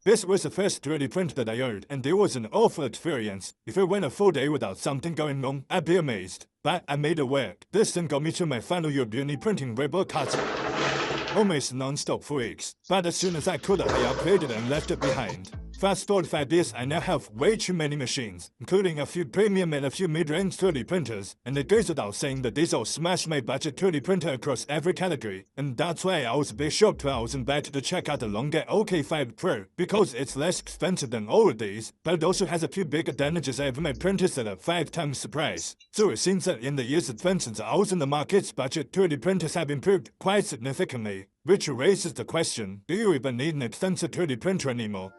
This was the first 3D printer that I owned, and it was an awful experience. If it went a full day without something going wrong, I'd be amazed. But I made it work. This thing got me to my final year of uni printing rebel cards almost non-stop for weeks. But as soon as I could, I upgraded and left it behind. Fast forward 5 years, I now have way too many machines, including a few premium and a few mid-range 3D printers, and it goes without saying that these all smash my budget 3D printer across every category, and that's why I was a bit shocked when I was invited to check out the Longer LK5 Pro, because it's less expensive than all of these, but it also has a few big advantages over my printers that are 5 times the price. So it seems that in the years advanced since I was in the market's budget 3D printers have improved quite significantly, which raises the question, do you even need an expensive 3D printer anymore?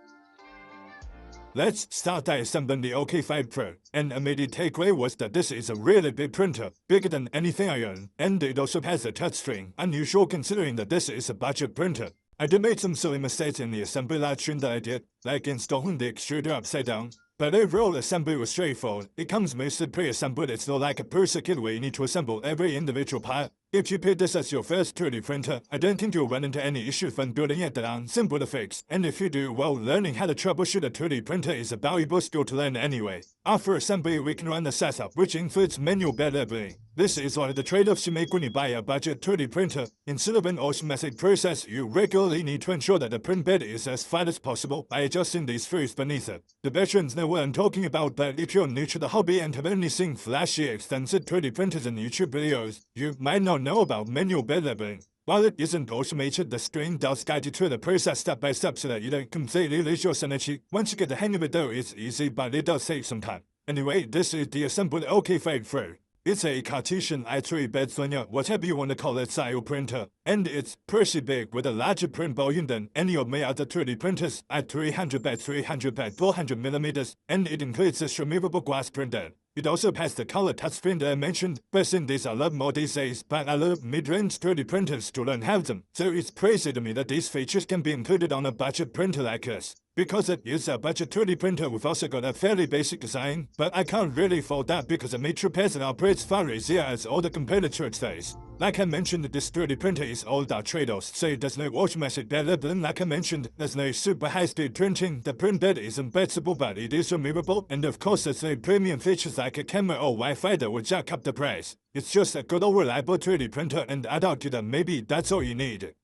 Let's start by assembling the LK5 Pro, and immediate takeaway was that this is a really big printer, bigger than anything I own, and it also has a touchscreen, unusual considering that this is a budget printer. I did make some silly mistakes in the assembly live stream that I did, like installing the extruder upside down, but overall assembly was straightforward. It comes mostly pre-assembled. It's not like a per circuit where you need to assemble every individual part. If you pick this as your first 3D printer, I don't think you'll run into any issues when building it that are simple to fix. And if you do, well, learning how to troubleshoot a 3D printer is a valuable skill to learn anyway. After assembly, we can run the setup, which includes manual bed leveling. This is one of the trade-offs you make when you buy a budget 3D printer. Instead of an automatic process, you regularly need to ensure that the print bed is as flat as possible by adjusting these screws beneath it. The veterans know what I'm talking about, but if you're new to the hobby and have only seen flashy, extensive 3D printers in YouTube videos, you might not know about manual bed leveling. While it isn't automated, the screen does guide you through the process step by step so that you don't completely lose your sanity. Once you get the hang of it though, it's easy, but it does take some time. Anyway, this is the assembled LK5 Pro. It's a Cartesian i3 bed slinger, whatever you want to call it, style printer, and it's pretty big with a larger print volume than any of my other 3D printers at 300 by 300 by 400 millimeters, and it includes this removable glass printer. It also has the color touchscreen that I mentioned, but since these are a lot more these days, but I love mid-range 3D printers still don't have them, so it's crazy to me that these features can be included on a budget printer like this. Because it is a budget 3D printer, we've also got a fairly basic design, but I can't really fault that because it makes repairs and operates far easier as all the competitors days. Like I mentioned, this 3D printer is all about trade-offs, so there's no automatic bed leveling. Like I mentioned, there's no super high-speed printing, the print bed isn't bettable but it is removable, and of course there's no premium features like a camera or Wi-Fi that would jack up the price. It's just a good old reliable 3D printer, and I'd argue that maybe that's all you need.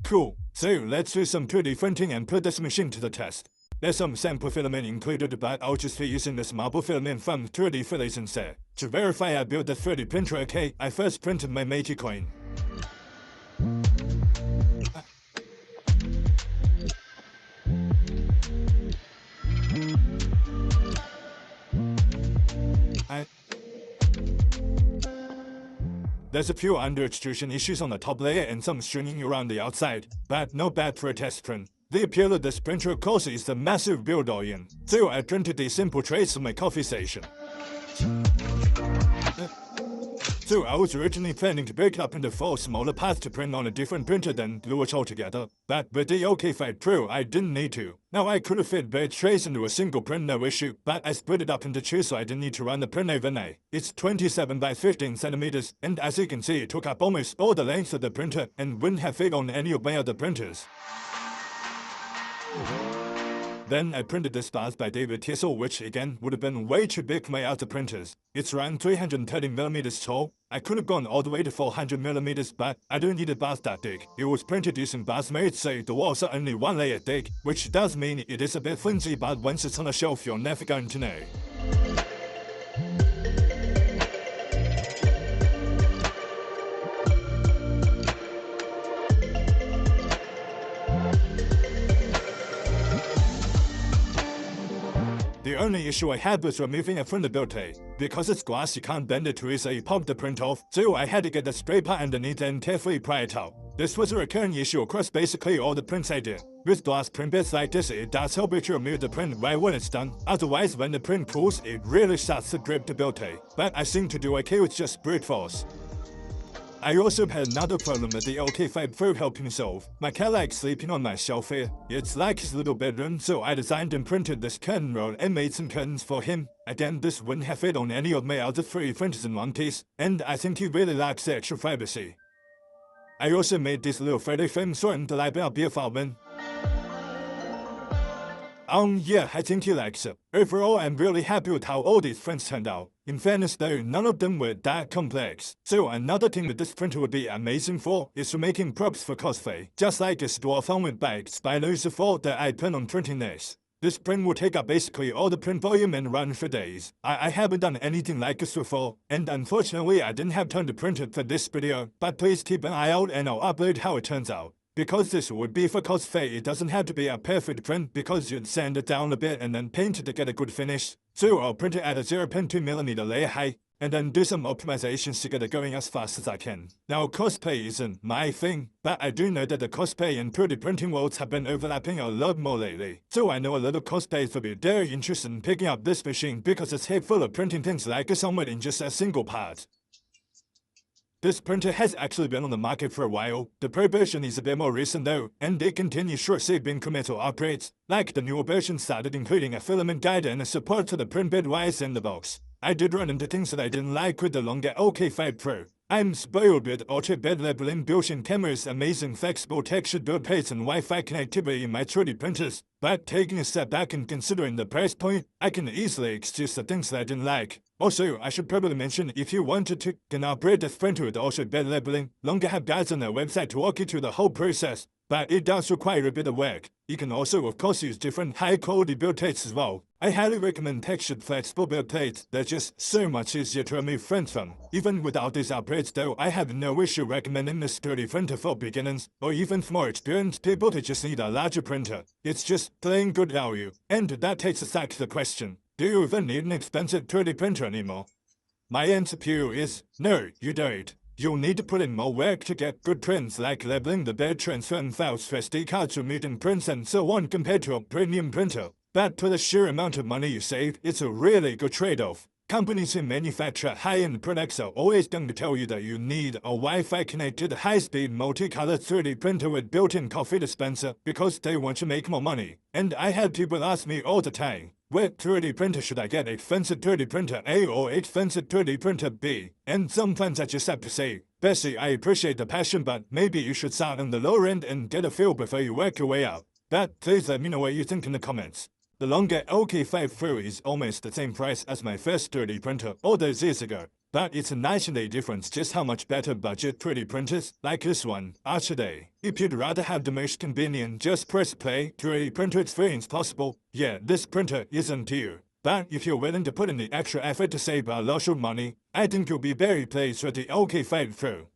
Cool, so let's do some 3D printing and put this machine to the test. There's some sample filament included, but I'll just be using this marble filament from 3D Phillies instead. To verify I built the 3D printer okay, I first printed my Meiji coin. There's a few under extrusion issues on the top layer and some stringing around the outside, but not bad for a test print. The appeal of this printer of course is the massive build volume, so I printed these simple trays from my coffee station. So I was originally planning to break it up into 4 smaller parts to print on a different printer then glue it all together, but with the LK5 Pro I didn't need to. Now I could have fit both trays into a single print no issue, but I split it up into 2 so I didn't need to run the print overnight. It's 27 by 15 centimeters, and as you can see it took up almost all the length of the printer and wouldn't have fit on any of my other printers. Then I printed this vase by David Tissel, which again would have been way too big for my other printers. It's around 330mm tall. I could have gone all the way to 400mm, but I don't need a vase that big. It was printed using vase made, so the walls are only 1 layer thick, which does mean it is a bit flimsy, but once it's on a shelf you're never going to know. The only issue I had was removing it from the build tray. Because it's glass you can't bend it too easily, pop the print off, so I had to get the spray part underneath and carefully pry it out. This was a recurring issue across basically all the prints I did. With glass print bits like this, it does help you to remove the print right when it's done, otherwise when the print cools it really starts to grip the build tray. But I seem to do okay with just brute force. I also had another problem that the LK5 Pro helped me solve. My cat likes sleeping on my shelf here. It's like his little bedroom, so I designed and printed this curtain roll and made some curtains for him. Again, this wouldn't have fit on any of my other 3D printers in one piece, and I think he really likes the extra privacy. I also made this little photo frame sorting the library beer farming. Yeah, I think he likes it. Overall, I'm really happy with how all these prints turned out. In fairness though, none of them were that complex. So another thing that this printer would be amazing for is for making props for cosplay. Just like this dwarf arm with bags by Lucifer that I plan on printing this. This print will take up basically all the print volume and run for days. I haven't done anything like this before, and unfortunately I didn't have time to print it for this video, but please keep an eye out and I'll upload how it turns out. Because this would be for cosplay, it doesn't have to be a perfect print because you'd sand it down a bit and then paint it to get a good finish. So I'll print it at a 0.2mm layer height, and then do some optimizations to get it going as fast as I can. Now cosplay isn't my thing, but I do know that the cosplay and 3D printing worlds have been overlapping a lot more lately. So I know a lot of cosplayers will be very interested in picking up this machine because it's capable of printing things like a helmet in just a single part. This printer has actually been on the market for a while. The Pro version is a bit more recent though, and they continue short-saved incremental upgrades. Like the newer version started including a filament guide and a support to the print bed wires in the box. I did run into things that I didn't like with the Longer LK5 Pro. I'm spoiled with ultra bed leveling, built-in cameras, amazing flexible textured build plates and Wi-Fi connectivity in my 3D printers. But taking a step back and considering the price point, I can easily excuse the things that I didn't like. Also, I should probably mention if you wanted to can upgrade this printer with ultra bed leveling, Longer have guides on their website to walk you through the whole process. But it does require a bit of work. You can also of course use different high-quality build plates as well. I highly recommend textured flexible build plates. They're just so much easier to remove frames from. Even without these upgrades though, I have no issue recommending this 3D printer for beginners, or even for more experienced people who just need a larger printer. It's just plain good value. And that takes us back to the question, do you even need an expensive 3D printer anymore? My answer to you is, no, you don't. You'll need to put in more work to get good prints like leveling the bed, transferring files for SD cards, removing prints and so on compared to a premium printer. But for the sheer amount of money you save, it's a really good trade-off. Companies who manufacture high-end products are always going to tell you that you need a Wi-Fi connected high-speed multicolored 3D printer with built-in coffee dispenser because they want to make more money. And I have people ask me all the time, what 3D printer should I get, expensive 3D printer A or expensive 3D printer B? And sometimes I just have to say, Bessie, I appreciate the passion, but maybe you should start on the lower end and get a feel before you work your way up. But please let me know what you think in the comments. The Longer LK5 Pro is almost the same price as my first 3D printer all those years ago. But it's a night and day difference just how much better budget 3D printers like this one are today. If you'd rather have the most convenient just press play 3D printer experience possible, yeah, this printer isn't you. But if you're willing to put in the extra effort to save a lot of money, I think you'll be very pleased with the LK5 Pro.